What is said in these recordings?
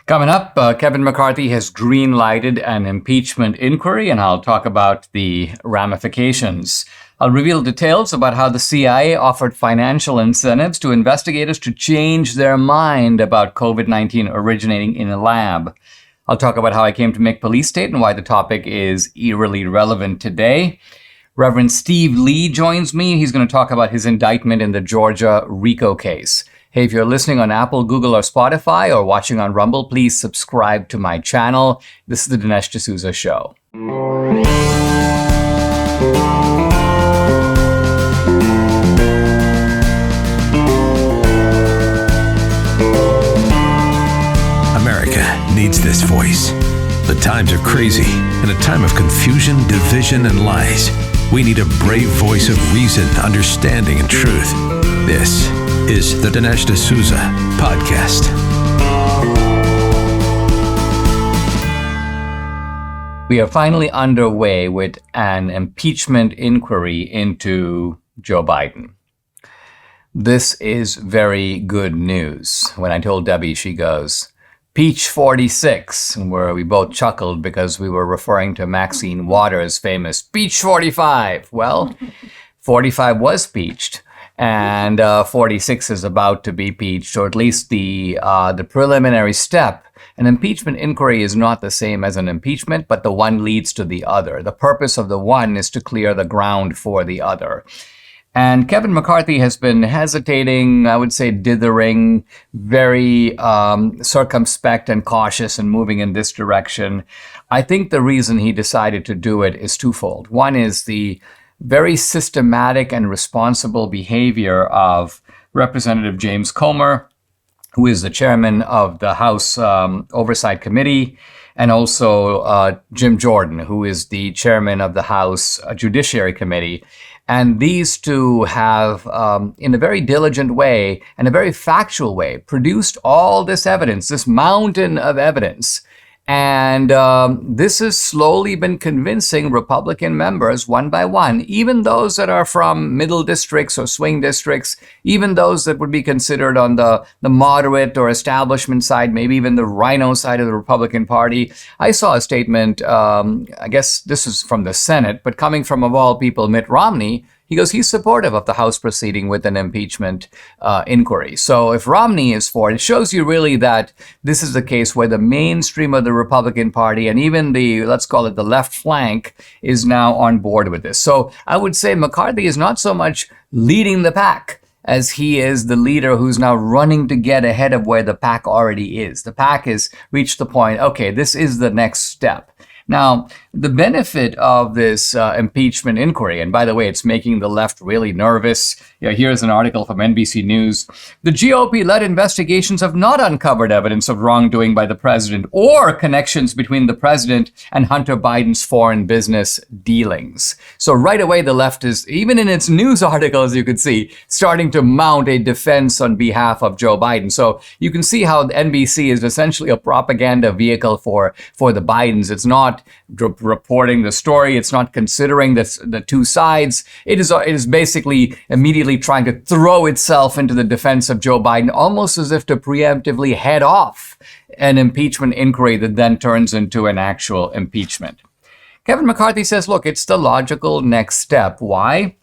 Coming up, Kevin McCarthy has green-lighted an impeachment inquiry, and I'll talk about the ramifications. I'll reveal details about how the CIA offered financial incentives to investigators to change their mind about COVID-19 originating in a lab. I'll talk about how I came to make police state and why the topic is eerily relevant today. Reverend Steve Lee joins me. He's going to talk about his indictment in the Georgia RICO case. Hey, if you're listening on Apple, Google, or Spotify, or watching on Rumble, please subscribe to my channel. This is the Dinesh D'Souza Show. America needs this voice. The times are crazy. In a time of confusion, division, and lies, we need a brave voice of reason, understanding, and truth. This is the Dinesh D'Souza Podcast. We are finally underway with an impeachment inquiry into Joe Biden. This is very good news. When I told Debbie, she goes, Peach 46, where we both chuckled because we were referring to Maxine Waters' famous Peach 45. Well, 45 was peached. And 46 is about to be peached, or at least the preliminary step. An impeachment inquiry is not the same as an impeachment, but the one leads to the other. The purpose of the one is to clear the ground for the other. And Kevin McCarthy has been hesitating, I would say dithering, very circumspect and cautious in moving in this direction. I think the reason he decided to do it is twofold. One is the very systematic and responsible behavior of Representative James Comer, who is the chairman of the House Oversight Committee, and also Jim Jordan, who is the chairman of the House Judiciary Committee. And these two have, in a very diligent way and a very factual way, produced all this evidence, this mountain of evidence. And this has slowly been convincing Republican members one by one, even those that are from middle districts or swing districts, even those that would be considered on the moderate or establishment side, maybe even the rhino side of the Republican Party. I saw a statement, I guess this is from the Senate, but coming from, of all people, Mitt Romney. He goes, he's supportive of the House proceeding with an impeachment inquiry. So if Romney is for it, it shows you really that this is the case where the mainstream of the Republican Party and even the, let's call it the left flank, is now on board with this. So I would say McCarthy is not so much leading the pack as he is the leader who's now running to get ahead of where the pack already is. The pack has reached the point, okay, this is the next step. Now, the benefit of this impeachment inquiry, and by the way, it's making the left really nervous. Here's an article from NBC News. The GOP-led investigations have not uncovered evidence of wrongdoing by the president or connections between the president and Hunter Biden's foreign business dealings. So right away, the left is, even in its news articles, you could see, starting to mount a defense on behalf of Joe Biden. So you can see how NBC is essentially a propaganda vehicle for the Bidens. It's not reporting the story. It's not considering the two sides. It is basically immediately trying to throw itself into the defense of Joe Biden, almost as if to preemptively head off an impeachment inquiry that then turns into an actual impeachment. Kevin McCarthy says, look, it's the logical next step. Why?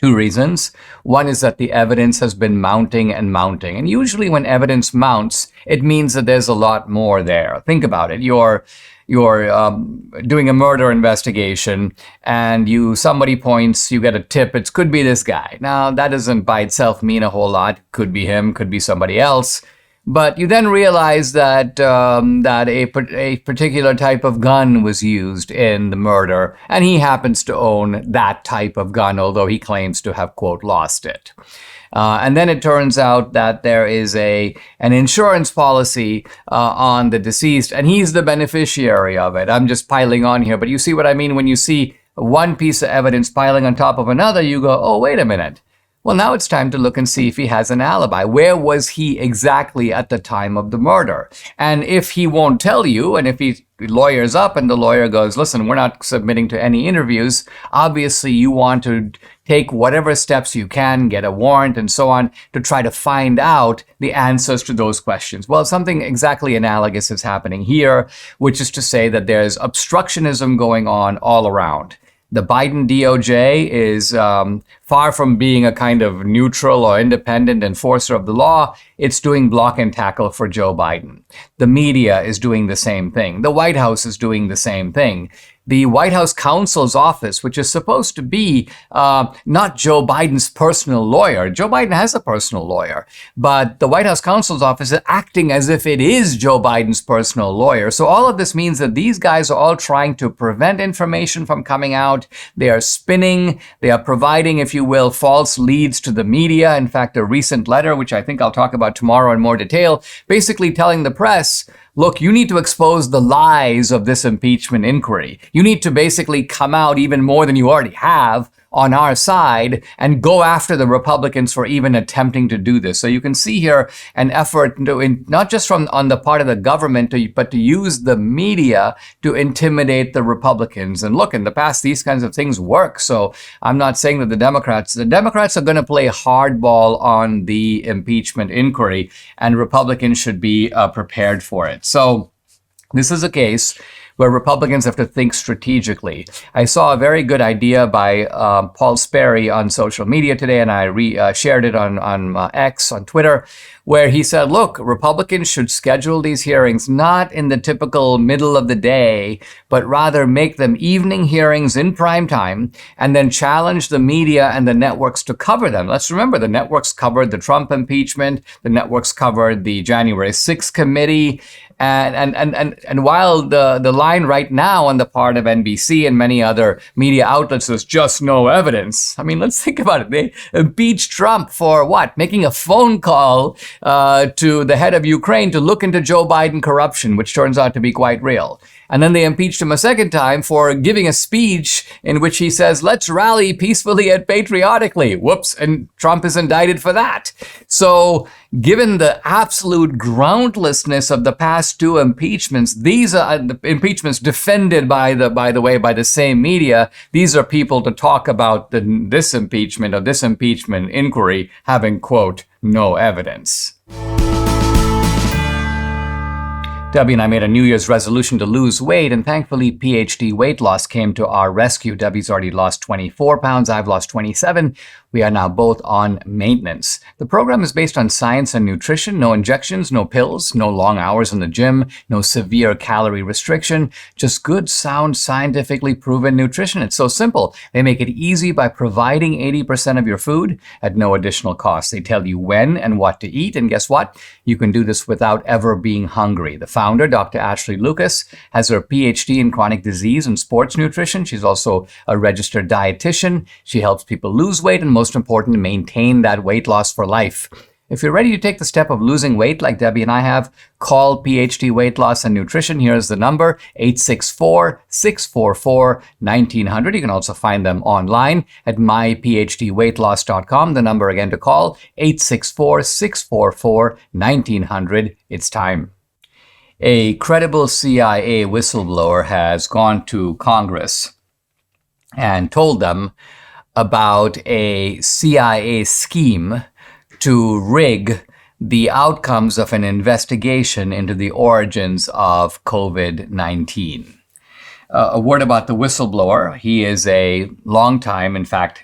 Two reasons. One is that the evidence has been mounting and mounting. And usually when evidence mounts, it means that there's a lot more there. Think about it. You're doing a murder investigation and somebody points, you get a tip, it could be this guy. Now, that doesn't by itself mean a whole lot. Could be him, could be somebody else. But you then realize that a particular type of gun was used in the murder, and he happens to own that type of gun, although he claims to have, quote, lost it. And then it turns out that there is an insurance policy on the deceased, and he's the beneficiary of it. I'm just piling on here, but you see what I mean? When you see one piece of evidence piling on top of another, you go, oh, wait a minute. Well, now it's time to look and see if he has an alibi. Where was he exactly at the time of the murder? And if he won't tell you, and if he lawyers up and the lawyer goes, listen, we're not submitting to any interviews, obviously you want to take whatever steps you can, get a warrant and so on, to try to find out the answers to those questions. Well, something exactly analogous is happening here, which is to say that there's obstructionism going on all around. The Biden DOJ is far from being a kind of neutral or independent enforcer of the law. It's doing block and tackle for Joe Biden. The media is doing the same thing. The White House is doing the same thing. The White House counsel's office, which is supposed to be not Joe Biden's personal lawyer. Joe Biden has a personal lawyer, but the White House counsel's office is acting as if it is Joe Biden's personal lawyer. So all of this means that these guys are all trying to prevent information from coming out. They are spinning. They are providing, if you will, false leads to the media. In fact, a recent letter, which I think I'll talk about tomorrow in more detail, basically telling the press, look, you need to expose the lies of this impeachment inquiry. You need to basically come out even more than you already have on our side and go after the Republicans for even attempting to do this. So you can see here an effort to, not just from on the part of the government, but to use the media to intimidate the Republicans. And look, in the past, these kinds of things work. So I'm not saying that the Democrats are going to play hardball on the impeachment inquiry, and Republicans should be prepared for it. So this is a case where Republicans have to think strategically. I saw a very good idea by Paul Sperry on social media today, and I shared it on X, on Twitter, where he said, look, Republicans should schedule these hearings not in the typical middle of the day, but rather make them evening hearings in prime time, and then challenge the media and the networks to cover them. Let's remember, the networks covered the Trump impeachment, the networks covered the January 6th committee, and while the line right now on the part of NBC and many other media outlets is just no evidence. I mean, let's think about it. They impeached Trump for what? Making a phone call to the head of Ukraine to look into Joe Biden corruption, which turns out to be quite real. And then they impeached him a second time for giving a speech in which he says, let's rally peacefully and patriotically. Whoops. And Trump is indicted for that. So given the absolute groundlessness of the past two impeachments, these are the impeachments defended by the same media. These are people to talk about this impeachment inquiry having, quote, no evidence. Debbie and I made a New Year's resolution to lose weight, and thankfully PhD weight loss came to our rescue. Debbie's already lost 24 pounds. I've lost 27. We are now both on maintenance. The program is based on science and nutrition. No injections, no pills, no long hours in the gym, no severe calorie restriction, just good, sound, scientifically proven nutrition. It's so simple. They make it easy by providing 80% of your food at no additional cost. They tell you when and what to eat, and guess what? You can do this without ever being hungry. The founder, Dr. Ashley Lucas, has her PhD in chronic disease and sports nutrition. She's also a registered dietitian. She helps people lose weight and, most important, maintain that weight loss for life. If you're ready to take the step of losing weight like Debbie and I have, call PhD Weight Loss and Nutrition. Here's the number, 864-644-1900. You can also find them online at myphdweightloss.com. The number again to call, 864-644-1900. It's time. A credible CIA whistleblower has gone to Congress and told them about a CIA scheme to rig the outcomes of an investigation into the origins of COVID-19. A word about the whistleblower. He is a long-time, in fact,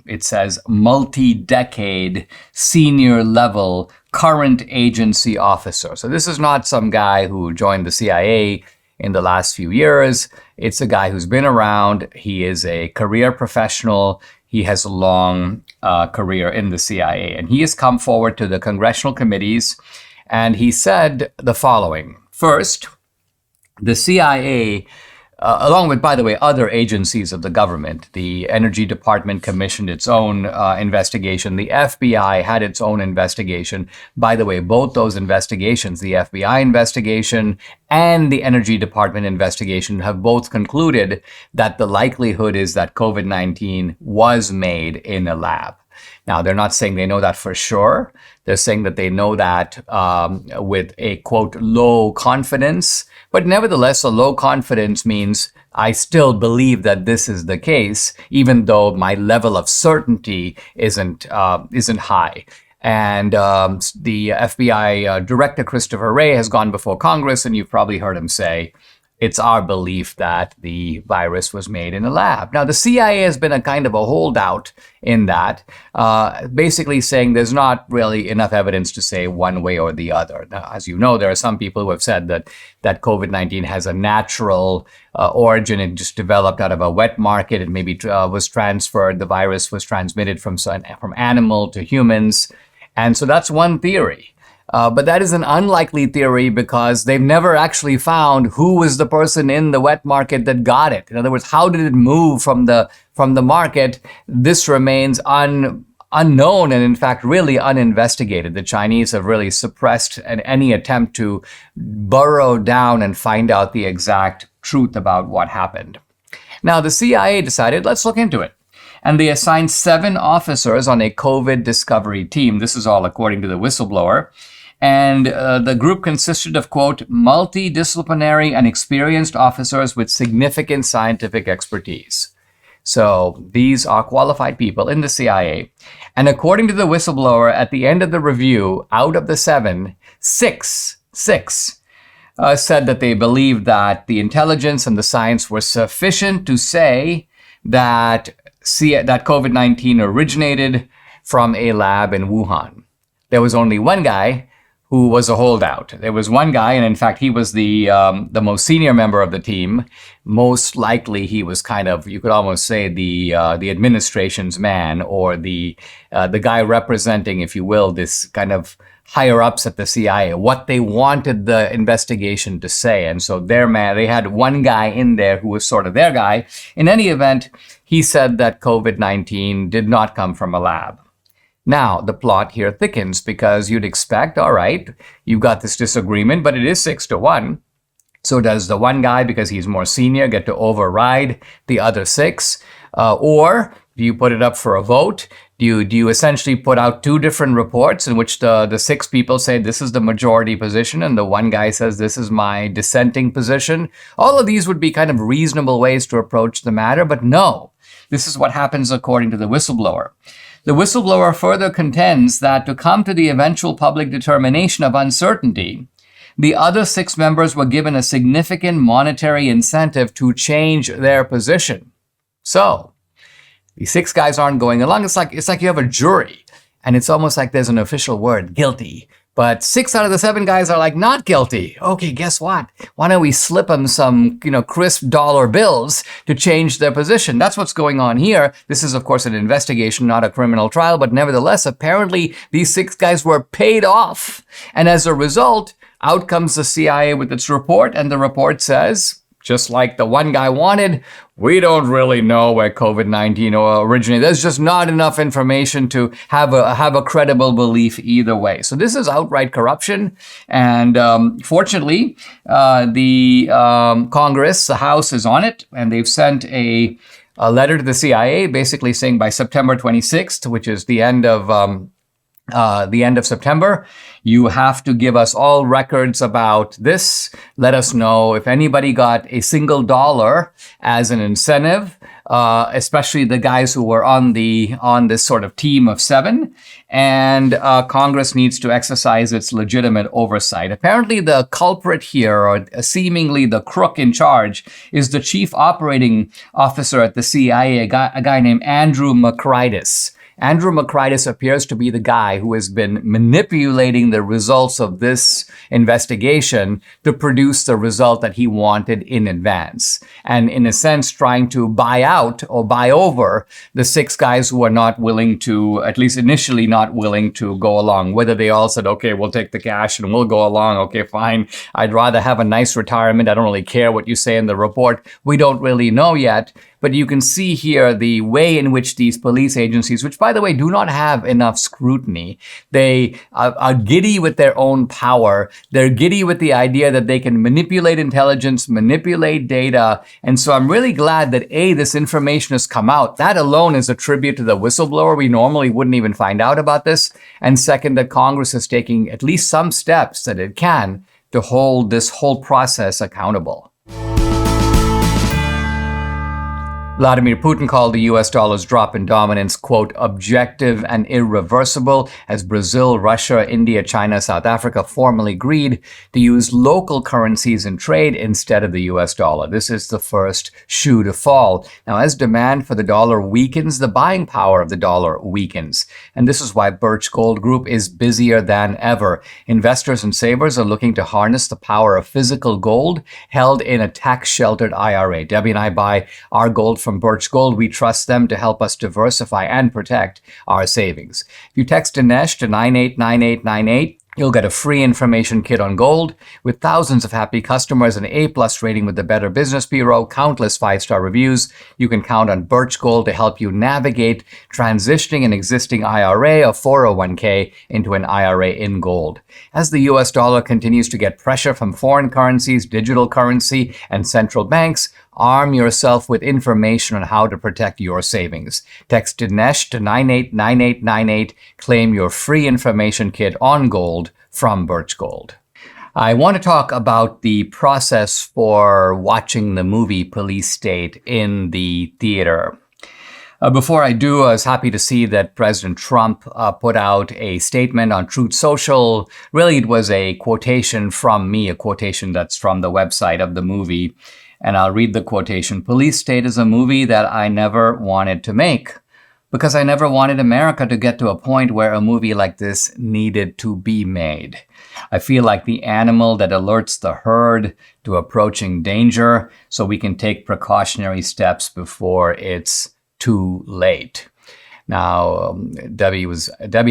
it says multi-decade senior level current agency officer. So this is not some guy who joined the CIA in the last few years. It's a guy who's been around. He is a career professional. He has a long career in the CIA. And he has come forward to the congressional committees, and he said the following. First, the CIA, along with, by the way, other agencies of the government, the Energy Department commissioned its own investigation. The FBI had its own investigation. By the way, both those investigations, the FBI investigation and the Energy Department investigation, have both concluded that the likelihood is that COVID-19 was made in a lab. Now, they're not saying they know that for sure. They're saying that they know that with a, quote, low confidence. But nevertheless, a low confidence means I still believe that this is the case, even though my level of certainty isn't high. And the FBI Director Christopher Wray has gone before Congress, and you've probably heard him say, it's our belief that the virus was made in a lab. Now, the CIA has been a kind of a holdout in that, basically saying there's not really enough evidence to say one way or the other. Now, as you know, there are some people who have said that COVID-19 has a natural origin. It just developed out of a wet market. It maybe was transferred. The virus was transmitted from animal to humans. And so that's one theory. But that is an unlikely theory because they've never actually found who was the person in the wet market that got it. In other words, how did it move from the market? This remains unknown and, in fact, really uninvestigated. The Chinese have really suppressed any attempt to burrow down and find out the exact truth about what happened. Now, the CIA decided, let's look into it. And they assigned 7 officers on a COVID discovery team. This is all according to the whistleblower. And the group consisted of, quote, multidisciplinary and experienced officers with significant scientific expertise. So these are qualified people in the CIA. And according to the whistleblower, at the end of the review, out of the 7, 6 said that they believed that the intelligence and the science were sufficient to say that COVID-19 originated from a lab in Wuhan. There was only one guy who was a holdout. There was one guy, and in fact, he was the most senior member of the team. Most likely, he was kind of, you could almost say, the administration's man, or the guy representing, if you will, this kind of higher ups at the CIA, what they wanted the investigation to say. And so their man, they had one guy in there who was sort of their guy. In any event, he said that COVID-19 did not come from a lab. Now, the plot here thickens because you'd expect, all right, you've got this disagreement, but it is 6-1. So does the one guy, because he's more senior, get to override the other 6? Or do you put it up for a vote? Do you essentially put out 2 different reports in which the 6 people say this is the majority position and the one guy says this is my dissenting position? All of these would be kind of reasonable ways to approach the matter, but no. This is what happens according to the whistleblower. The whistleblower further contends that to come to the eventual public determination of uncertainty, the other 6 members were given a significant monetary incentive to change their position. So, these 6 guys aren't going along. It's like you have a jury, and it's almost like there's an official word, guilty. But 6 out of the 7 guys are like, not guilty. Okay, guess what? Why don't we slip them some, crisp dollar bills to change their position? That's what's going on here. This is, of course, an investigation, not a criminal trial. But nevertheless, apparently, these 6 guys were paid off. And as a result, out comes the CIA with its report. And the report says, just like the one guy wanted, we don't really know where COVID-19 originated. There's just not enough information to have a credible belief either way. So this is outright corruption. And fortunately, the Congress, the House, is on it, and they've sent a letter to the CIA, basically saying by September 26th, which is the end of September, you have to give us all records about this. Let us know if anybody got a single dollar as an incentive, especially the guys who were on this sort of team of 7. And Congress needs to exercise its legitimate oversight. Apparently, the culprit here, or seemingly the crook in charge, is the chief operating officer at the CIA, a guy named Andrew McCarthy. Andrew McCarthy appears to be the guy who has been manipulating the results of this investigation to produce the result that he wanted in advance. And in a sense, trying to buy out or buy over the 6 guys who are not willing to, at least initially not willing to go along. Whether they all said, okay, we'll take the cash and we'll go along. Okay, fine. I'd rather have a nice retirement. I don't really care what you say in the report. We don't really know yet. But you can see here the way in which these police agencies, which by the way do not have enough scrutiny, they are giddy with their own power. They're giddy with the idea that they can manipulate intelligence, manipulate data. And so I'm really glad that A, this information has come out. That alone is a tribute to the whistleblower. We normally wouldn't even find out about this. And second, that Congress is taking at least some steps that it can to hold this whole process accountable. Vladimir Putin called the US dollar's drop in dominance, quote, objective and irreversible, as Brazil, Russia, India, China, South Africa formally agreed to use local currencies in trade instead of the US dollar. This is the first shoe to fall. Now, as demand for the dollar weakens, the buying power of the dollar weakens. And this is why Birch Gold Group is busier than ever. Investors and savers are looking to harness the power of physical gold held in a tax-sheltered IRA. Debbie and I buy our gold from Birch Gold. We trust them to help us diversify and protect our savings. If you text Dinesh to 989898, you'll get a free information kit on gold with thousands of happy customers, an A+ rating with the Better Business Bureau, countless 5-star reviews. You can count on Birch Gold to help you navigate transitioning an existing IRA or 401k into an IRA in gold. As the US dollar continues to get pressure from foreign currencies, digital currency, and central banks, arm yourself with information on how to protect your savings. Text Dinesh to 989898. Claim your free information kit on gold from Birch Gold. I want to talk about the process for watching the movie Police State in the theater. Before I do, I was happy to see that President Trump put out a statement on Truth Social. Really, it was a quotation from me, a quotation that's from the website of the movie. And I'll read the quotation. Police State is a movie that I never wanted to make because I never wanted America to get to a point where a movie like this needed to be made. I feel like the animal that alerts the herd to approaching danger so we can take precautionary steps before it's too late. Now, Debbie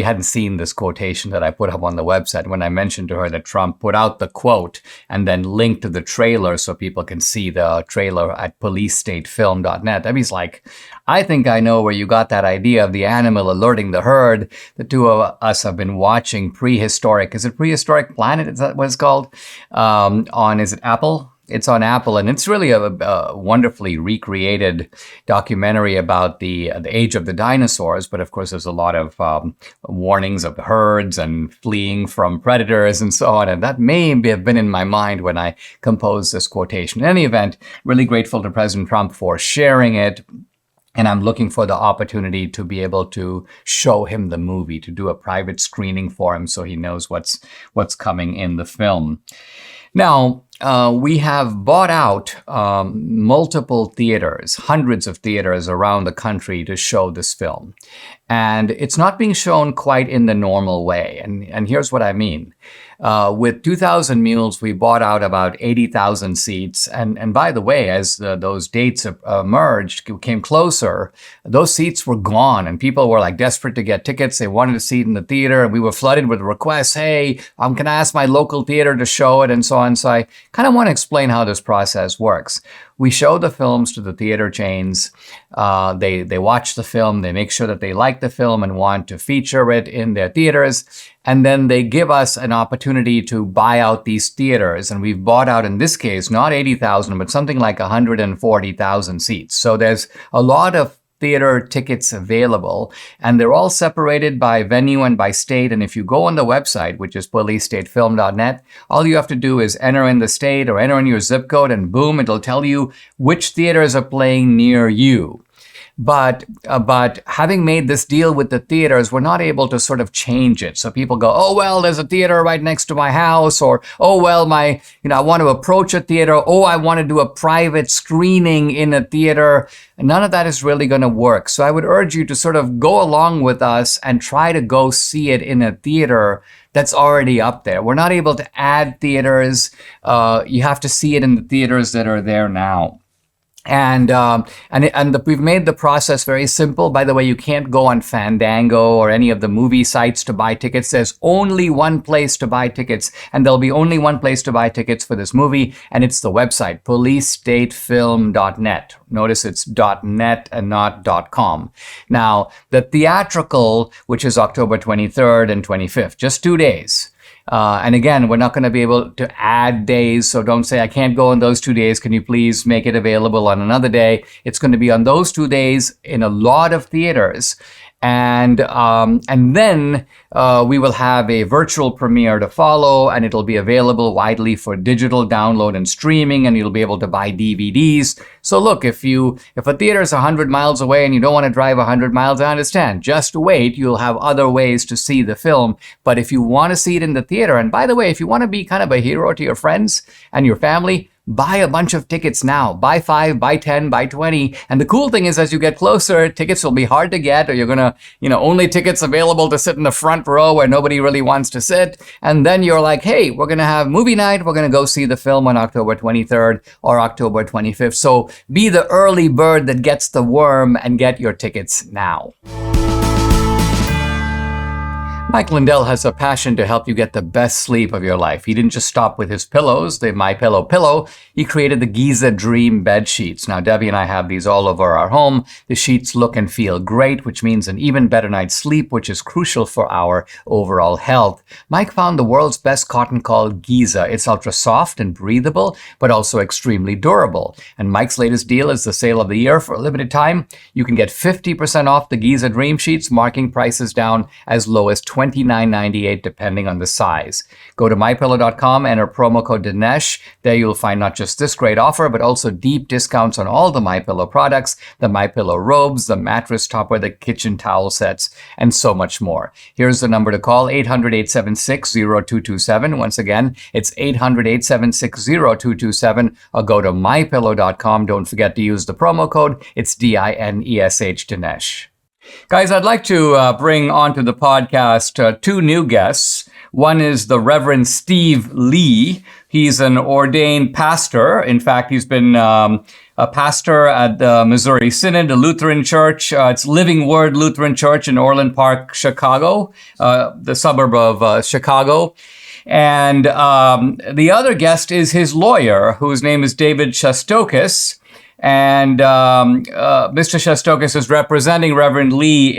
hadn't seen this quotation that I put up on the website when I mentioned to her that Trump put out the quote and then linked to the trailer so people can see the trailer at policestatefilm.net. Debbie's like, I think I know where you got that idea of the animal alerting the herd. The two of us have been watching Prehistoric. Is it Prehistoric Planet? Is that what it's called? Is it Apple? It's on Apple, and it's really a wonderfully recreated documentary about the age of the dinosaurs. But of course, there's a lot of warnings of herds and fleeing from predators and so on. And that may have been in my mind when I composed this quotation. In any event, really grateful to President Trump for sharing it. And I'm looking for the opportunity to be able to show him the movie, to do a private screening for him so he knows what's coming in the film. Now, we have bought out multiple theaters, hundreds of theaters around the country to show this film. And it's not being shown quite in the normal way. And here's what I mean. With 2,000 Mules, we bought out about 80,000 seats. And by the way, as those dates emerged, came closer, those seats were gone. And people were like desperate to get tickets. They wanted a seat in the theater. And we were flooded with requests. Hey, can I ask my local theater to show it? And so on. So I kind of want to explain how this process works. We show the films to the theater chains. They watch the film. They make sure that they like the film and want to feature it in their theaters. And then they give us an opportunity to buy out these theaters. And we've bought out, in this case, not 80,000, but something like 140,000 seats. So there's a lot of theater tickets available, and they're all separated by venue and by state. And if you go on the website, which is policestatefilm.net, all you have to do is enter in the state or enter in your zip code, and boom, it'll tell you which theaters are playing near you. But having made this deal with the theaters, we're not able to sort of change it. So people go, oh, well, there's a theater right next to my house, or, oh, well, I want to approach a theater. Oh, I want to do a private screening in a theater. And none of that is really going to work. So I would urge you to sort of go along with us and try to go see it in a theater that's already up there. We're not able to add theaters. You have to see it in the theaters that are there now. We've made the process very simple. By the way, you can't go on Fandango or any of the movie sites to buy tickets. There's only one place to buy tickets, and there'll be only one place to buy tickets for this movie, and it's the website, policestatefilm.net. Notice it's .net and not .com. Now, the theatrical, which is October 23rd and 25th, just 2 days. And again, we're not going to be able to add days, so don't say, I can't go on those 2 days. Can you please make it available on another day? It's going to be on those 2 days in a lot of theaters. And then we will have a virtual premiere to follow, and it'll be available widely for digital download and streaming, and you'll be able to buy DVDs. So look, if a theater is 100 miles away and you don't want to drive 100 miles, I understand. Just wait. You'll have other ways to see the film. But if you want to see it in the theater, and by the way, if you want to be kind of a hero to your friends and your family, buy a bunch of tickets now. Buy 5, buy 10, buy 20. And the cool thing is, as you get closer, tickets will be hard to get, or you're going to, only tickets available to sit in the front row where nobody really wants to sit. And then you're like, hey, we're going to have movie night. We're going to go see the film on October 23rd or October 25th. So be the early bird that gets the worm and get your tickets now. Mike Lindell has a passion to help you get the best sleep of your life. He didn't just stop with his pillows, the MyPillow pillow. He created the Giza Dream bed sheets. Now, Debbie and I have these all over our home. The sheets look and feel great, which means an even better night's sleep, which is crucial for our overall health. Mike found the world's best cotton called Giza. It's ultra soft and breathable, but also extremely durable. And Mike's latest deal is the sale of the year. For a limited time, you can get 50% off the Giza Dream sheets, marking prices down as low as $29.98 depending on the size. Go to mypillow.com, enter promo code Dinesh. There you'll find not just this great offer, but also deep discounts on all the MyPillow products, the MyPillow robes, the mattress topper, the kitchen towel sets, and so much more. Here's the number to call, 800-876-0227. Once again, it's 800-876-0227, or go to mypillow.com. Don't forget to use the promo code. It's DINESH, Dinesh. Guys, I'd like to bring onto the podcast 2 new guests. One is the Reverend Steve Lee. He's an ordained pastor. In fact, he's been a pastor at the Missouri Synod, a Lutheran church. It's Living Word Lutheran Church in Orland Park, Chicago, the suburb of Chicago. And the other guest is his lawyer, whose name is David Shastokis. And Mr. Shastokis is representing Reverend Lee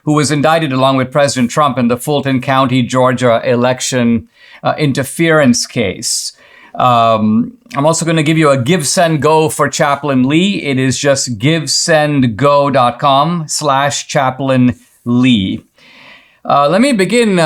who was indicted along with President Trump in the Fulton County, Georgia election interference case. I'm also going to give you a Give, Send, Go for Chaplain Lee. It is just givesendgo.com/Chaplain Lee. Let me begin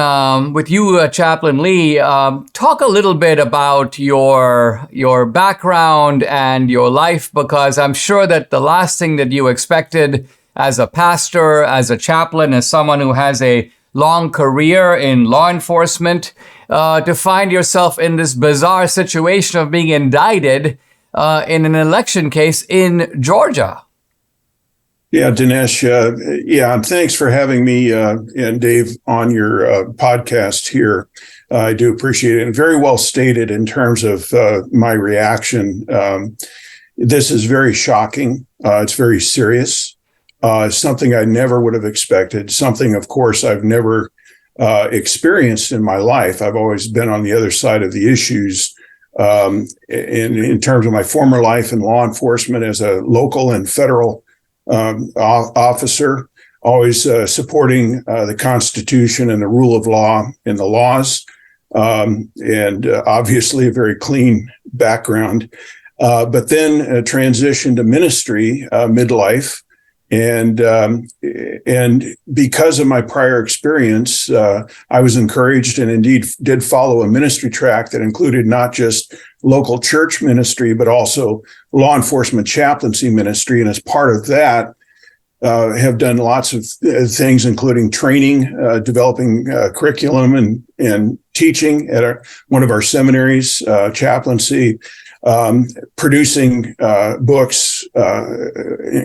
with you, Chaplain Lee. Talk a little bit about your background and your life, because I'm sure that the last thing that you expected as a pastor, as a chaplain, as someone who has a long career in law enforcement, to find yourself in this bizarre situation of being indicted in an election case in Georgia. Yeah, Dinesh. And thanks for having me and Dave on your podcast here. I do appreciate it, and very well stated in terms of my reaction. This is very shocking. It's very serious. Something I never would have expected. Something, of course, I've never experienced in my life. I've always been on the other side of the issues. In terms of my former life in law enforcement as a local and federal officer, always supporting the Constitution and the rule of law and the laws, and obviously a very clean background. But then transitioned to ministry midlife, and because of my prior experience, I was encouraged and indeed did follow a ministry track that included not just local church ministry, but also law enforcement chaplaincy ministry. And as part of that, have done lots of things, including training, developing curriculum and teaching at one of our seminaries, chaplaincy, producing books,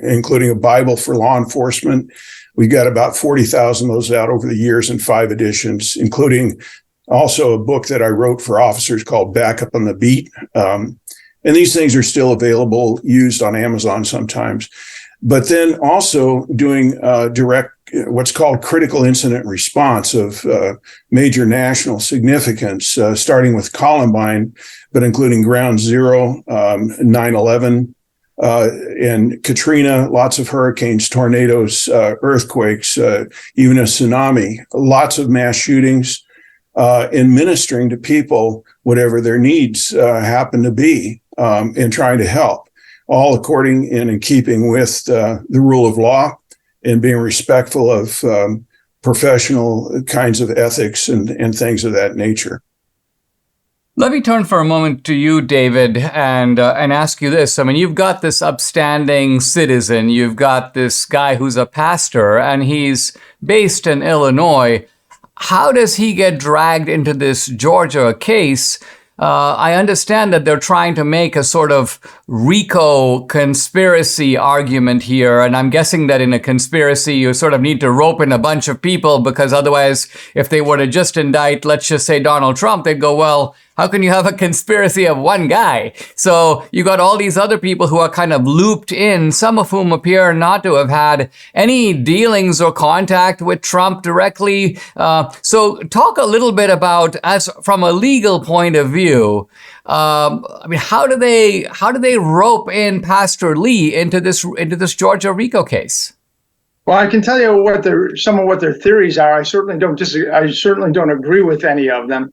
including a Bible for law enforcement. We got about 40,000 of those out over the years in 5 editions, including also a book that I wrote for officers called Back Up on the Beat. And these things are still available, used on Amazon sometimes. But then also doing direct, what's called critical incident response of major national significance, starting with Columbine, but including Ground Zero, 9/11, and Katrina, lots of hurricanes, tornadoes, earthquakes, even a tsunami, lots of mass shootings, and ministering to people, whatever their needs happen to be, and trying to help, all according and in keeping with the rule of law and being respectful of professional kinds of ethics and things of that nature. Let me turn for a moment to you, David, and ask you this. I mean, you've got this upstanding citizen. You've got this guy who's a pastor, and he's based in Illinois. How does he get dragged into this Georgia case? I understand that they're trying to make a sort of RICO conspiracy argument here, and I'm guessing that in a conspiracy you sort of need to rope in a bunch of people, because otherwise, if they were to just indict, let's just say Donald Trump, they'd go, well, how can you have a conspiracy of one guy? So you got all these other people who are kind of looped in, some of whom appear not to have had any dealings or contact with Trump directly. So talk a little bit about, as from a legal point of view, I mean, how do they rope in Pastor Lee into this Georgia RICO case? Well, I can tell you some of what their theories are. I certainly don't disagree. I certainly don't agree with any of them.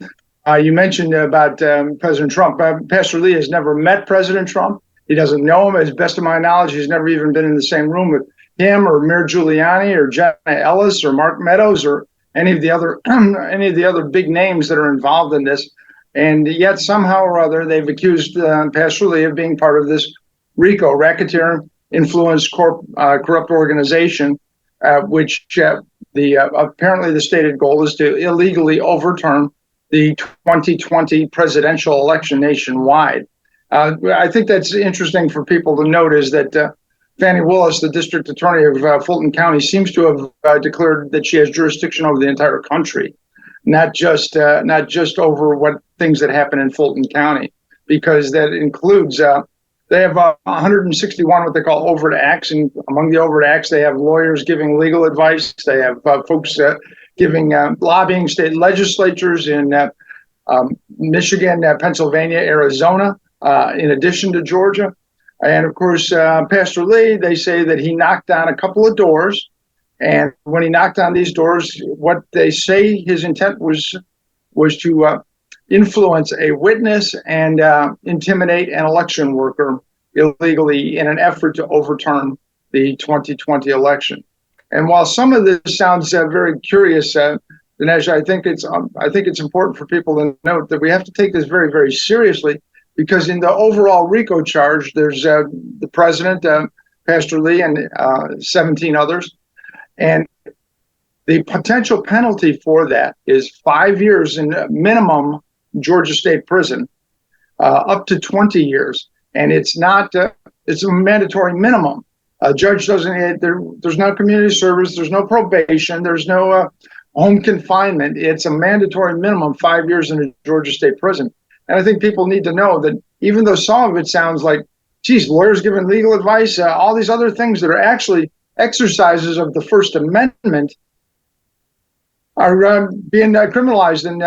You mentioned about President Trump. Pastor Lee has never met President Trump. He doesn't know him. As best of my knowledge, he's never even been in the same room with him or Mayor Giuliani or Jenna Ellis or Mark Meadows or any of the other big names that are involved in this. And yet somehow or other, they've accused Pastor Lee of being part of this RICO, racketeer influence corrupt organization, which apparently the stated goal is to illegally overturn the 2020 presidential election nationwide. I think that's interesting for people to note is that Fannie Willis, the district attorney of Fulton County, seems to have declared that she has jurisdiction over the entire country, not just over what things that happen in Fulton County, because that includes they have 161 what they call overt acts, and among the overt acts, they have lawyers giving legal advice. They have folks giving lobbying state legislatures in Michigan, Pennsylvania, Arizona, in addition to Georgia. And of course, Pastor Lee, they say that he knocked on a couple of doors. And when he knocked on these doors, what they say his intent was to influence a witness and intimidate an election worker illegally in an effort to overturn the 2020 election. And while some of this sounds very curious, Dinesh, I think it's important for people to note that we have to take this very, very seriously, because in the overall RICO charge, there's the president, Pastor Lee, and 17 others. And the potential penalty for that is 5 years in minimum Georgia State prison, up to 20 years. And it's a mandatory minimum. A judge there's no community service, there's no probation, there's no home confinement. It's a mandatory minimum 5 years in a Georgia State prison. And I think people need to know that even though some of it sounds like, geez, lawyers giving legal advice, all these other things that are actually exercises of the First Amendment are being criminalized. And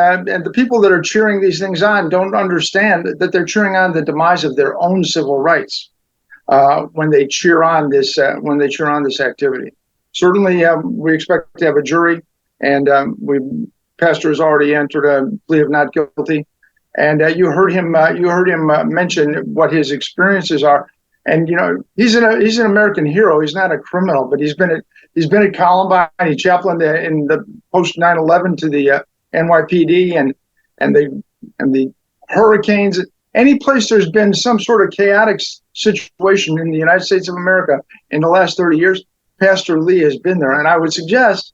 the people that are cheering these things on don't understand that they're cheering on the demise of their own civil rights when they cheer on this activity. Certainly, we expect to have a jury, and Pastor has already entered a plea of not guilty. And you heard him mention what his experiences are. And he's an American hero. He's not a criminal, but he's been at Columbine. He chaplained in the post 9/11 to the NYPD and the hurricanes. Any place there's been some sort of chaotic situation in the United States of America in the last 30 years, Pastor Lee has been there. And I would suggest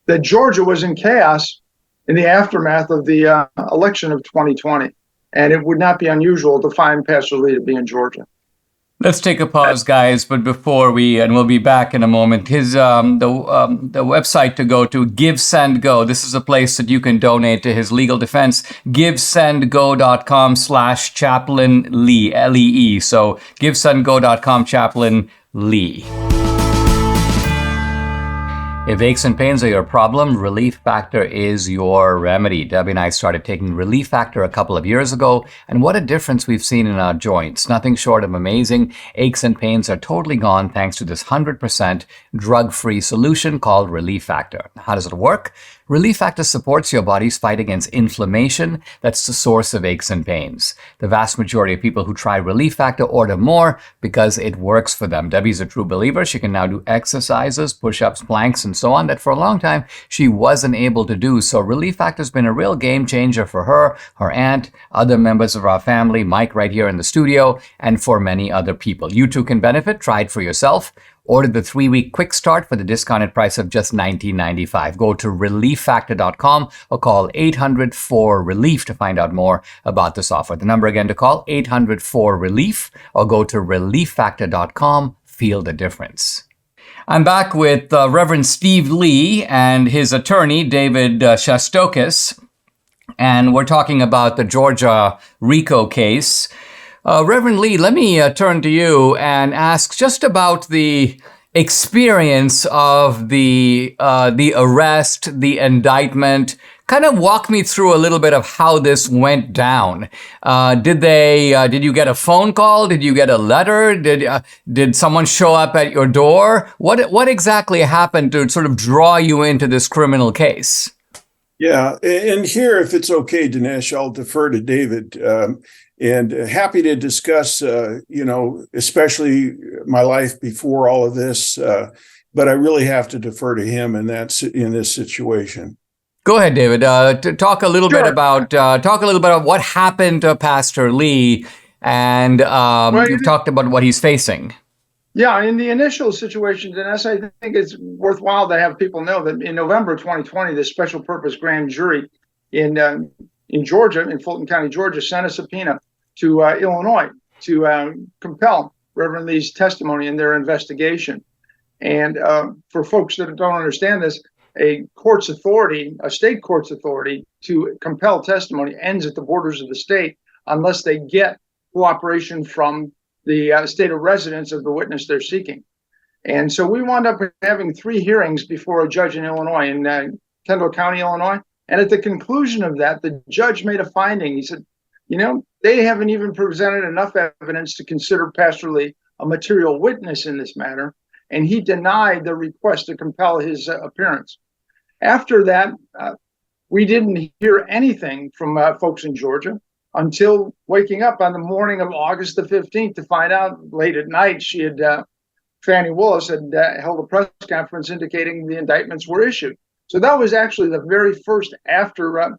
that Georgia was in chaos in the aftermath of the election of 2020. And it would not be unusual to find Pastor Lee to be in Georgia. Let's take a pause, guys. But before and we'll be back in a moment. The website to go to, Give Send Go. This is a place that you can donate to his legal defense. GiveSendGo.com/Chaplain Lee, Lee. So GiveSendGo.com/Chaplain Lee. If aches and pains are your problem, Relief Factor is your remedy. Debbie and I started taking Relief Factor a couple of years ago, and what a difference we've seen in our joints. Nothing short of amazing. Aches and pains are totally gone thanks to this 100% drug-free solution called Relief Factor. How does it work? Relief Factor supports your body's fight against inflammation. That's the source of aches and pains. The vast majority of people who try Relief Factor order more because it works for them. Debbie's a true believer. She can now do exercises, push-ups, planks, and so on that for a long time she wasn't able to do. So Relief Factor's been a real game changer for her, her aunt, other members of our family, Mike right here in the studio, and for many other people. You too can benefit. Try it for yourself. Order the 3-week quick start for the discounted price of just $19.95. Go to relieffactor.com or call 800-4-RELIEF to find out more about this offer. The number again to call, 800-4-RELIEF, or go to relieffactor.com. Feel the difference. I'm back with Reverend Steve Lee and his attorney, David Shastokis, and we're talking about the Georgia RICO case. Reverend Lee, let me turn to you and ask just about the experience of the arrest, the indictment. Kind of walk me through a little bit of how this went down. Did you get a phone call? Did you get a letter? Did someone show up at your door? What exactly happened to sort of draw you into this criminal case? Yeah, and here, if it's okay, Dinesh, I'll defer to David. And happy to discuss, especially my life before all of this. But I really have to defer to him, and that's in this situation. Go ahead, David. Talk a little bit about what happened to Pastor Lee, and you've talked about what he's facing. Yeah, in the initial situation, Dennis, I think it's worthwhile to have people know that in November 2020, the special purpose grand jury in Georgia, in Fulton County, Georgia, sent a subpoena to Illinois to compel Reverend Lee's testimony in their investigation. And for folks that don't understand this, a state court's authority to compel testimony ends at the borders of the state unless they get cooperation from the state of residence of the witness they're seeking. And so we wound up having 3 hearings before a judge in Illinois, in Kendall County, Illinois. And at the conclusion of that, the judge made a finding. He said, they haven't even presented enough evidence to consider Pastor Lee a material witness in this matter. And he denied the request to compel his appearance. After that, we didn't hear anything from folks in Georgia until waking up on the morning of August the 15th to find out late at night Fannie Willis had held a press conference indicating the indictments were issued. So that was actually the very first after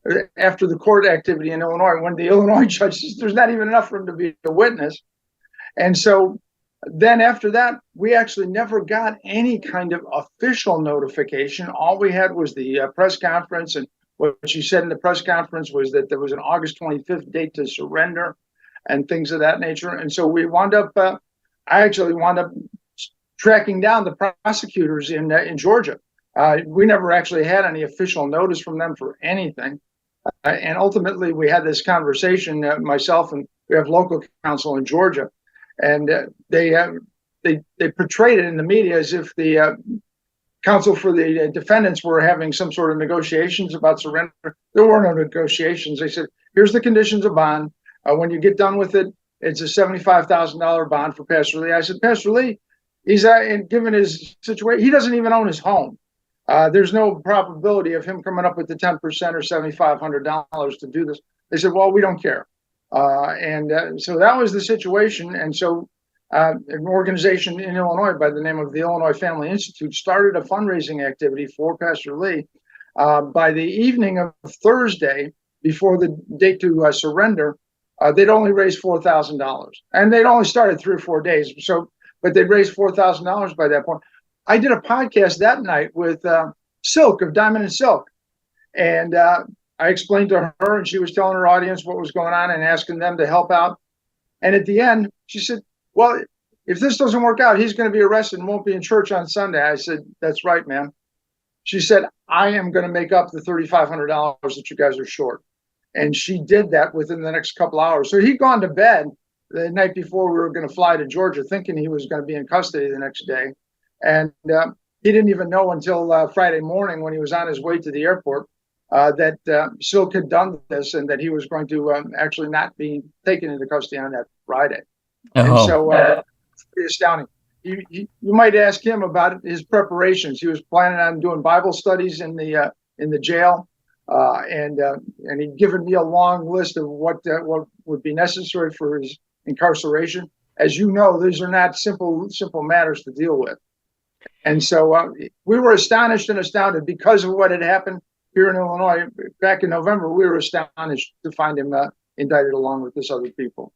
the court activity in Illinois, when the Illinois judge says there's not even enough for him to be a witness. And so then after that, we actually never got any kind of official notification. All we had was the press conference, and what she said in the press conference was that there was an August 25th date to surrender and things of that nature. And so we wound up, I actually wound up tracking down the prosecutors in Georgia. We never actually had any official notice from them for anything. And ultimately, we had this conversation, myself and we have local counsel in Georgia, and they portrayed it in the media as if the counsel for the defendants were having some sort of negotiations about surrender. There were no negotiations. They said, here's the conditions of bond. When you get done with it, it's a $75,000 bond for Pastor Lee. I said, Pastor Lee, he's given his situation, he doesn't even own his home. There's no probability of him coming up with the 10% or $7,500 to do this. They said, well, we don't care. So that was the situation. And so an organization in Illinois by the name of the Illinois Family Institute started a fundraising activity for Pastor Lee. By the evening of Thursday, before the date to surrender, they'd only raised $4,000. And they'd only started 3 or 4 days. But they'd raised $4,000 by that point. I did a podcast that night with Silk of Diamond and Silk. And I explained to her, and she was telling her audience what was going on and asking them to help out. And at the end, she said, well, if this doesn't work out, he's going to be arrested and won't be in church on Sunday. I said, that's right, ma'am. She said, I am going to make up the $3,500 that you guys are short. And she did that within the next couple hours. So he'd gone to bed the night before we were going to fly to Georgia, thinking he was going to be in custody the next day. And he didn't even know until Friday morning when he was on his way to the airport that Silk had done this and that he was going to actually not be taken into custody on that Friday. And so it's pretty astounding. You might ask him about his preparations. He was planning on doing Bible studies in the jail, and he'd given me a long list of what would be necessary for his incarceration. As you know, these are not simple matters to deal with. And so we were astonished and astounded because of what had happened here in Illinois back in November. We were astonished to find him indicted along with this other people.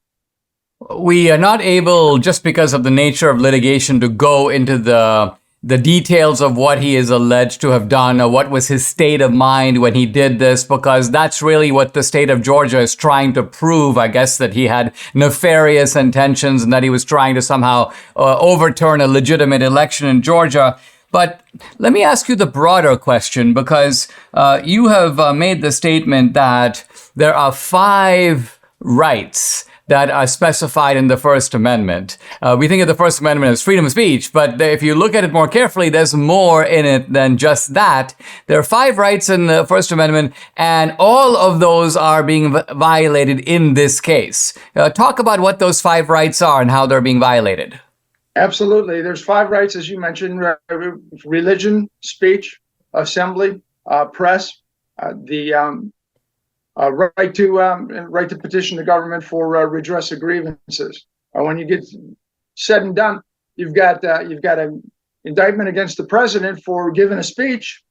We are not able, just because of the nature of litigation, to go into the details of what he is alleged to have done or what was his state of mind when he did this, because that's really what the state of Georgia is trying to prove, I guess, that he had nefarious intentions and that he was trying to somehow overturn a legitimate election in Georgia. But let me ask you the broader question, because you have made the statement that there are 5 rights that are specified in the First Amendment. We think of the First Amendment as freedom of speech, but if you look at it more carefully, there's more in it than just that. There are 5 rights in the First Amendment, and all of those are being violated in this case. Talk about what those 5 rights are and how they're being violated. Absolutely. There's 5 rights, as you mentioned: religion, speech, assembly, press, the right to petition the government for redress of grievances. When you get said and done, you've got an indictment against the president for giving a speech.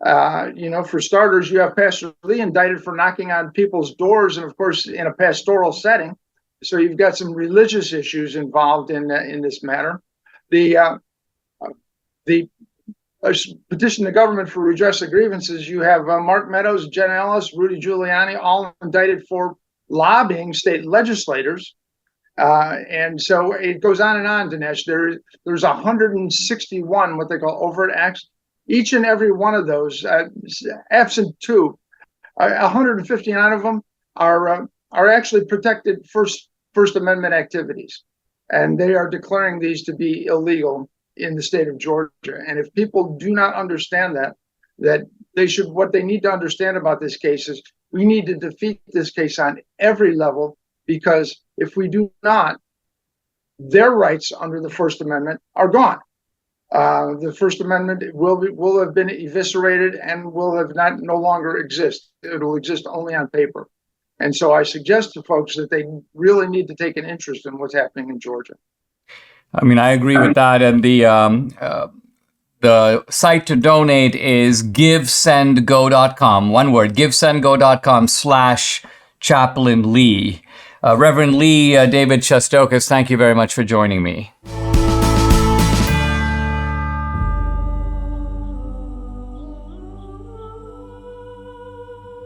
For starters, you have Pastor Lee indicted for knocking on people's doors, and of course, in a pastoral setting. So you've got some religious issues involved in this matter. The petition the government for redress of grievances. You have Mark Meadows, Jen Ellis, Rudy Giuliani, all indicted for lobbying state legislators. And so it goes on and on, Dinesh. There's 161 what they call overt acts. Each and every one of those, absent 2, 159 of them are actually protected First Amendment activities, and they are declaring these to be illegal in the state of Georgia. And if people do not understand that they should, what they need to understand about this case is we need to defeat this case on every level, because if we do not, their rights under the First Amendment are gone. The First Amendment will have been eviscerated and will have no longer exist. It will exist only on paper. And so I suggest to folks that they really need to take an interest in what's happening in Georgia. I mean, I agree with that. And the site to donate is givesendgo.com. One word, givesendgo.com/Chaplain Lee. Reverend Lee, David Shestokas, thank you very much for joining me.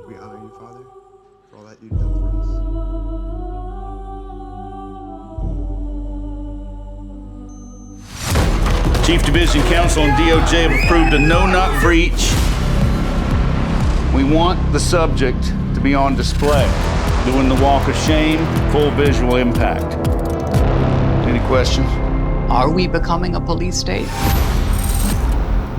We honor you, Father, for all that you've done for us. Chief Division Counsel and DOJ have approved a no-knock breach. We want the subject to be on display, doing the walk of shame, full visual impact. Any questions? Are we becoming a police state?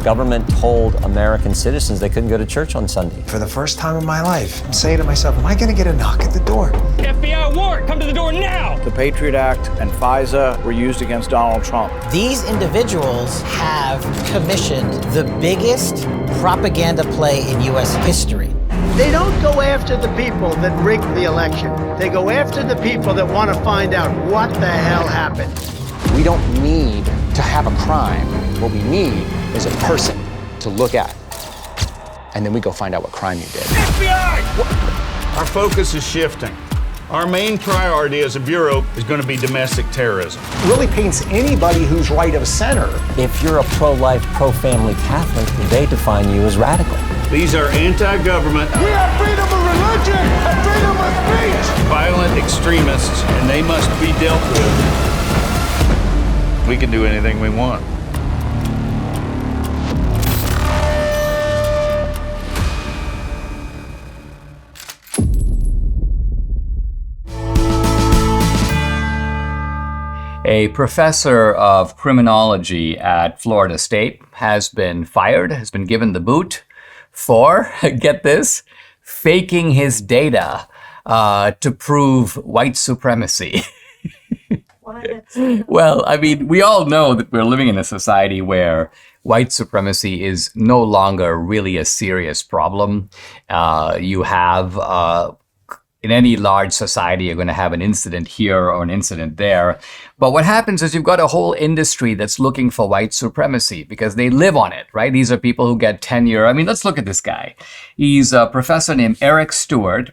Government told American citizens they couldn't go to church on Sunday. For the first time in my life, I'm saying to myself, am I going to get a knock at the door? FBI warrant, come to the door now! The Patriot Act and FISA were used against Donald Trump. These individuals have commissioned the biggest propaganda play in U.S. history. They don't go after the people that rigged the election. They go after the people that want to find out what the hell happened. We don't need to have a crime. What we need is a person to look at. And then we go find out what crime you did. FBI! Our focus is shifting. Our main priority as a bureau is going to be domestic terrorism. It really paints anybody who's right of center. If you're a pro-life, pro-family Catholic, they define you as radical. These are anti-government, We have freedom of religion and freedom of speech! violent extremists, and they must be dealt with. we can do anything we want. A professor of criminology at Florida State has been fired, has been given the boot for, get this, faking his data to prove white supremacy. Well, I mean, we all know that we're living in a society where white supremacy is no longer really a serious problem. You have in any large society, you're going to have an incident here or an incident there. But what happens is you've got a whole industry that's looking for white supremacy because they live on it, right? These are people who get tenure. I mean, let's look at this guy. He's a professor named Eric Stewart,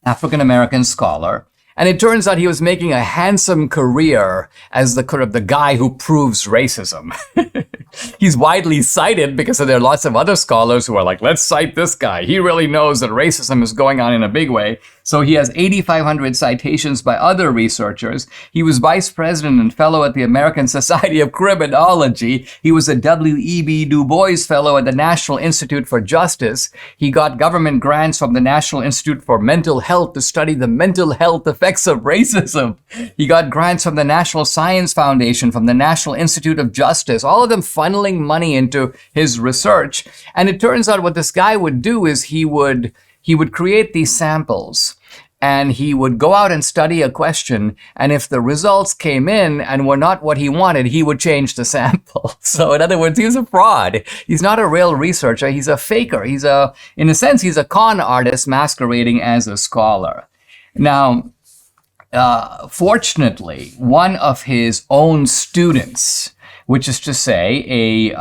African-American scholar. And it turns out he was making a handsome career as the guy who proves racism. He's widely cited because there are lots of other scholars who are like, let's cite this guy. He really knows that racism is going on in a big way. So he has 8,500 citations by other researchers. He was vice president and fellow at the American Society of Criminology. He was a W.E.B. Du Bois fellow at the National Institute for Justice. He got government grants from the National Institute for Mental Health to study the mental health effects of racism. He got grants from the National Science Foundation, from the National Institute of Justice, all of them funneling money into his research. And it turns out what this guy would do is he would create these samples and he would go out and study a question. And if the results came in and were not what he wanted, he would change the sample. So in other words, he's a fraud. He's not a real researcher. He's a faker. In a sense, he's a con artist masquerading as a scholar. Now, fortunately, one of his own students, which is to say a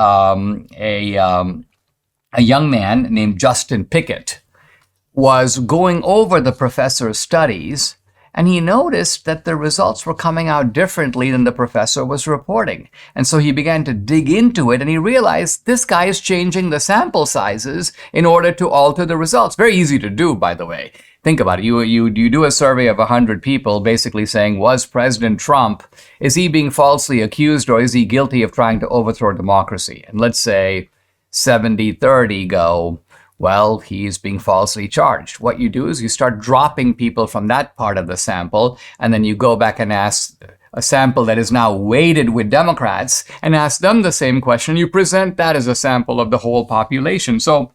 young man named Justin Pickett, was going over the professor's studies, and he noticed that the results were coming out differently than the professor was reporting. And so he began to dig into it, and he realized this guy is changing the sample sizes in order to alter the results. Very easy to do, by the way. Think about it. You do a survey of 100 people basically saying, was President Trump, is he being falsely accused or is he guilty of trying to overthrow democracy? And let's say 70-30 go, well, he's being falsely charged. What you do is you start dropping people from that part of the sample, and then you go back and ask a sample that is now weighted with Democrats and ask them the same question. You present that as a sample of the whole population. So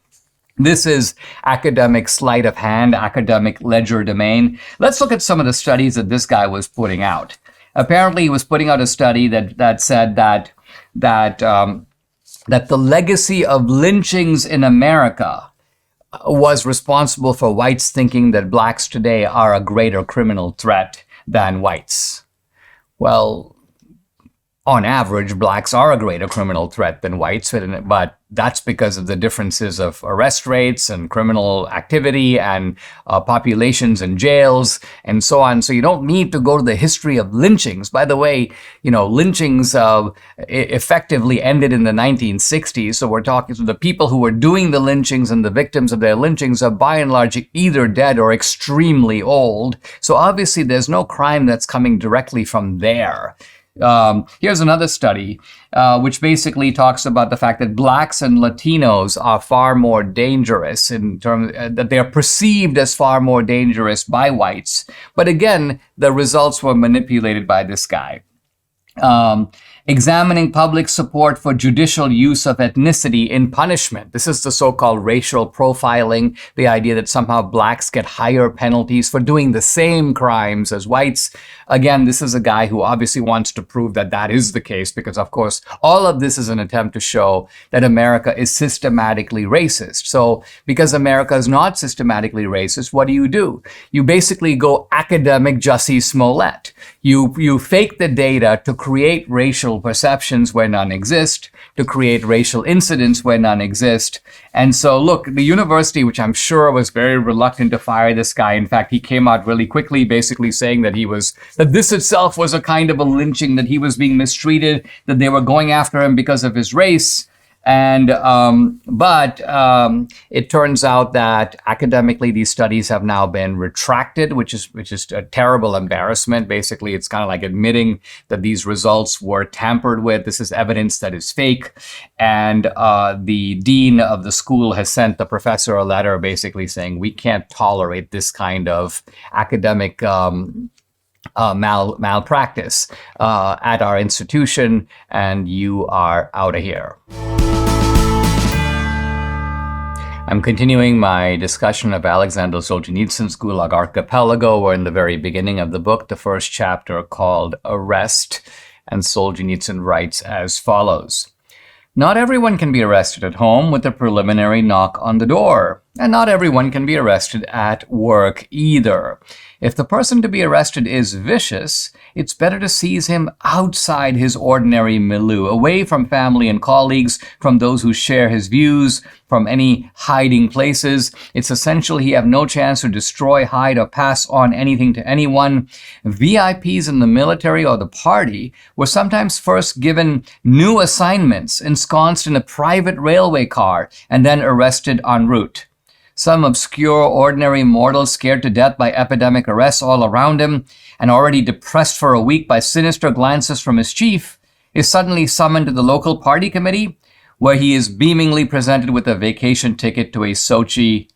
this is academic sleight of hand, academic legerdemain. Let's look at some of the studies that this guy was putting out. Apparently, he was putting out a study that said that the legacy of lynchings in America was responsible for whites thinking that blacks today are a greater criminal threat than whites. Well, on average, blacks are a greater criminal threat than whites, but that's because of the differences of arrest rates and criminal activity and populations in jails and so on. So you don't need to go to the history of lynchings. By the way, lynchings effectively ended in the 1960s. So we're talking to the people who were doing the lynchings and the victims of their lynchings are by and large either dead or extremely old. So obviously there's no crime that's coming directly from there. Here's another study which basically talks about the fact that blacks and Latinos are far more dangerous in terms that they are perceived as far more dangerous by whites. But again, the results were manipulated by this guy. Examining public support for judicial use of ethnicity in punishment. This is the so-called racial profiling, the idea that somehow blacks get higher penalties for doing the same crimes as whites. Again, this is a guy who obviously wants to prove that that is the case because, of course, all of this is an attempt to show that America is systematically racist. So because America is not systematically racist, what do? You basically go academic Jussie Smollett. You fake the data to create racial perceptions where none exist, to create racial incidents where none exist. And so, look, the university, which I'm sure was very reluctant to fire this guy. In fact, he came out really quickly, basically saying that that this itself was a kind of a lynching, that he was being mistreated, that they were going after him because of his race. But it turns out that academically these studies have now been retracted, which is a terrible embarrassment. Basically, it's kind of like admitting that these results were tampered with. This is evidence that is fake. And the dean of the school has sent the professor a letter basically saying, we can't tolerate this kind of academic malpractice at our institution, and you are out of here. I'm continuing my discussion of Alexander Solzhenitsyn's Gulag Archipelago. We're in the very beginning of the book, the first chapter called Arrest, and Solzhenitsyn writes as follows. Not everyone can be arrested at home with a preliminary knock on the door, and not everyone can be arrested at work either. If the person to be arrested is vicious, it's better to seize him outside his ordinary milieu, away from family and colleagues, from those who share his views, from any hiding places. It's essential he have no chance to destroy, hide, or pass on anything to anyone. VIPs in the military or the party were sometimes first given new assignments, ensconced in a private railway car, and then arrested en route. Some obscure, ordinary mortal scared to death by epidemic arrests all around him and already depressed for a week by sinister glances from his chief is suddenly summoned to the local party committee where he is beamingly presented with a vacation ticket to a Sochi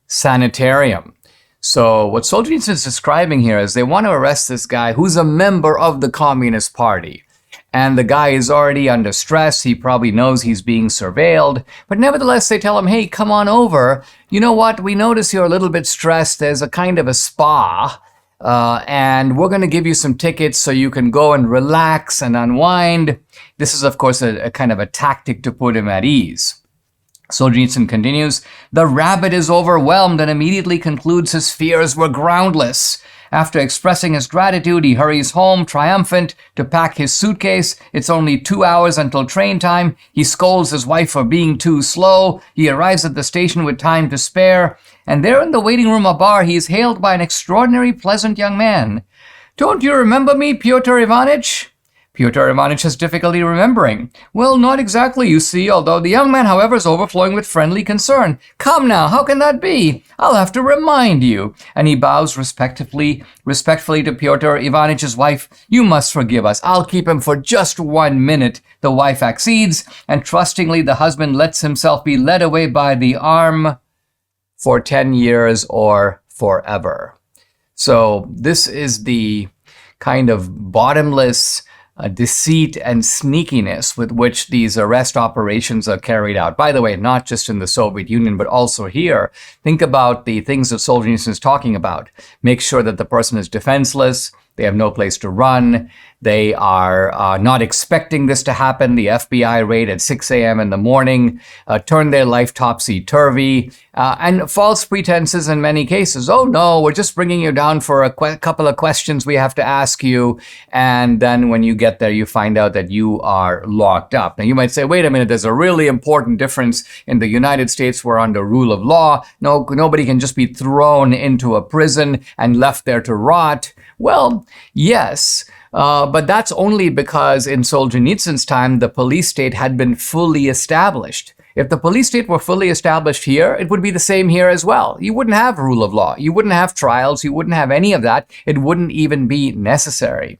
sanitarium. So what Solzhenitsyn is describing here is they want to arrest this guy who's a member of the Communist Party. And the guy is already under stress. He probably knows he's being surveilled. But nevertheless, they tell him, hey, come on over. You know what? We notice you're a little bit stressed. There's a kind of a spa. And we're going to give you some tickets so you can go and relax and unwind. This is, of course, a kind of a tactic to put him at ease. Solzhenitsyn continues, the rabbit is overwhelmed and immediately concludes his fears were groundless. After expressing his gratitude, he hurries home, triumphant, to pack his suitcase. It's only 2 hours until train time. He scolds his wife for being too slow. He arrives at the station with time to spare. And there in the waiting room of bar, he is hailed by an extraordinary pleasant young man. Don't you remember me, Pyotr Ivanitch? Pyotr Ivanitch has difficulty remembering. Well, not exactly, you see, although the young man, however, is overflowing with friendly concern. Come now, how can that be? I'll have to remind you. And he bows respectfully to Pyotr Ivanitch's wife. You must forgive us. I'll keep him for just 1 minute. The wife accedes, and trustingly the husband lets himself be led away by the arm for 10 years or forever. So this is the kind of bottomless deceit and sneakiness with which these arrest operations are carried out. By the way, not just in the Soviet Union, but also here. Think about the things that Solzhenitsyn is talking about. Make sure that the person is defenseless. They have no place to run. They are not expecting this to happen. The FBI raid at 6 a.m. in the morning, turn their life topsy-turvy, and false pretenses in many cases. Oh, no, we're just bringing you down for a couple of questions we have to ask you. And then when you get there, you find out that you are locked up. Now, you might say, wait a minute, there's a really important difference. In the United States, we're under rule of law. No, nobody can just be thrown into a prison and left there to rot. Well, yes, but that's only because in Solzhenitsyn's time, the police state had been fully established. If the police state were fully established here, it would be the same here as well. You wouldn't have rule of law. You wouldn't have trials. You wouldn't have any of that. It wouldn't even be necessary.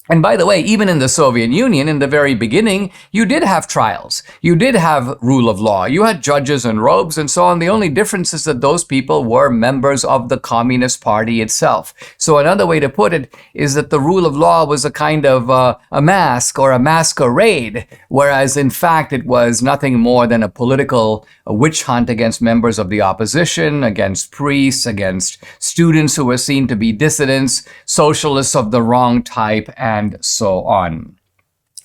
And by the way, even in the Soviet Union, in the very beginning, you did have trials. You did have rule of law. You had judges and robes and so on. The only difference is that those people were members of the Communist Party itself. So another way to put it is that the rule of law was a kind of a mask or a masquerade, whereas in fact it was nothing more than a political witch hunt against members of the opposition, against priests, against students who were seen to be dissidents, socialists of the wrong type, and so on.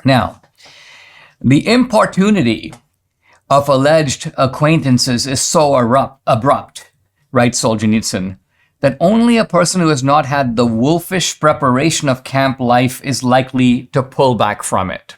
Now, the importunity of alleged acquaintances is so abrupt, writes Solzhenitsyn, that only a person who has not had the wolfish preparation of camp life is likely to pull back from it.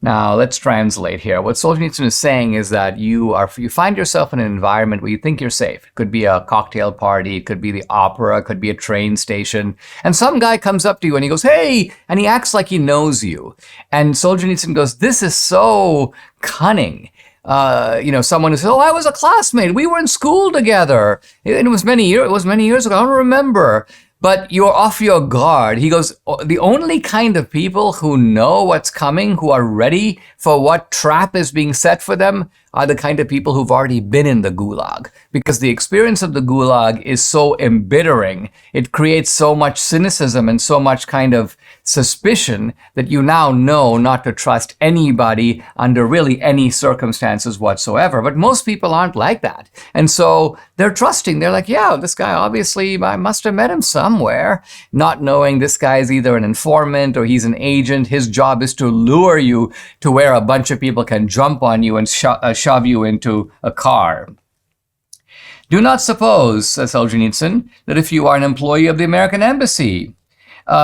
Now, let's translate here. What Solzhenitsyn is saying is that you find yourself in an environment where you think you're safe. It could be a cocktail party, it could be the opera, it could be a train station. And some guy comes up to you and he goes, "Hey," and he acts like he knows you. And Solzhenitsyn goes, "This is so cunning." Someone who says, "Oh, I was a classmate. We were in school together. It was many years ago. I don't remember." But you're off your guard. He goes, the only kind of people who know what's coming, who are ready for what trap is being set for them, are the kind of people who've already been in the gulag. Because the experience of the gulag is so embittering. It creates so much cynicism and so much kind of suspicion that you now know not to trust anybody under really any circumstances whatsoever. But most people aren't like that. And so they're trusting. They're like, yeah, this guy, obviously, I must have met him somewhere, not knowing this guy is either an informant or he's an agent. His job is to lure you to where a bunch of people can jump on you and shove you into a car. Do not suppose, says Solzhenitsyn, that if you are an employee of the American Embassy,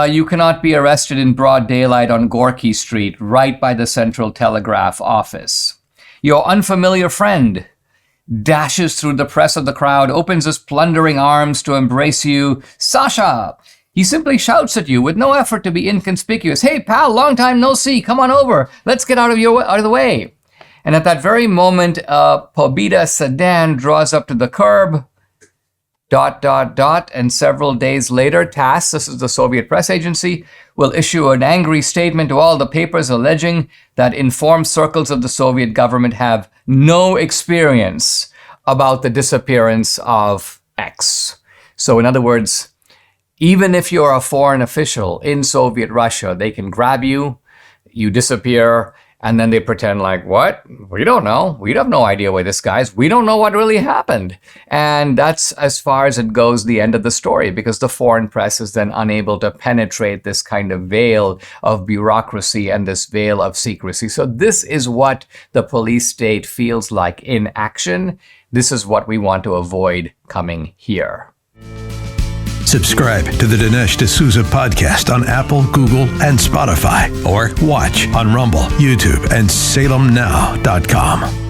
you cannot be arrested in broad daylight on Gorky Street, right by the Central Telegraph office. Your unfamiliar friend dashes through the press of the crowd, opens his plundering arms to embrace you. "Sasha!" He simply shouts at you with no effort to be inconspicuous. "Hey, pal, long time no see. Come on over. Let's get out of the way." And at that very moment, a Pobeda sedan draws up to the curb, ... And several days later, TASS, this is the Soviet press agency, will issue an angry statement to all the papers alleging that informed circles of the Soviet government have no experience about the disappearance of X. So in other words, even if you're a foreign official in Soviet Russia, they can grab you, you disappear, and then they pretend like, what? We don't know. We have no idea where this guy is. We don't know what really happened. And that's, as far as it goes, the end of the story, because the foreign press is then unable to penetrate this kind of veil of bureaucracy and this veil of secrecy. So this is what the police state feels like in action. This is what we want to avoid coming here. Subscribe to the Dinesh D'Souza podcast on Apple, Google, and Spotify, or watch on Rumble, YouTube, and SalemNow.com.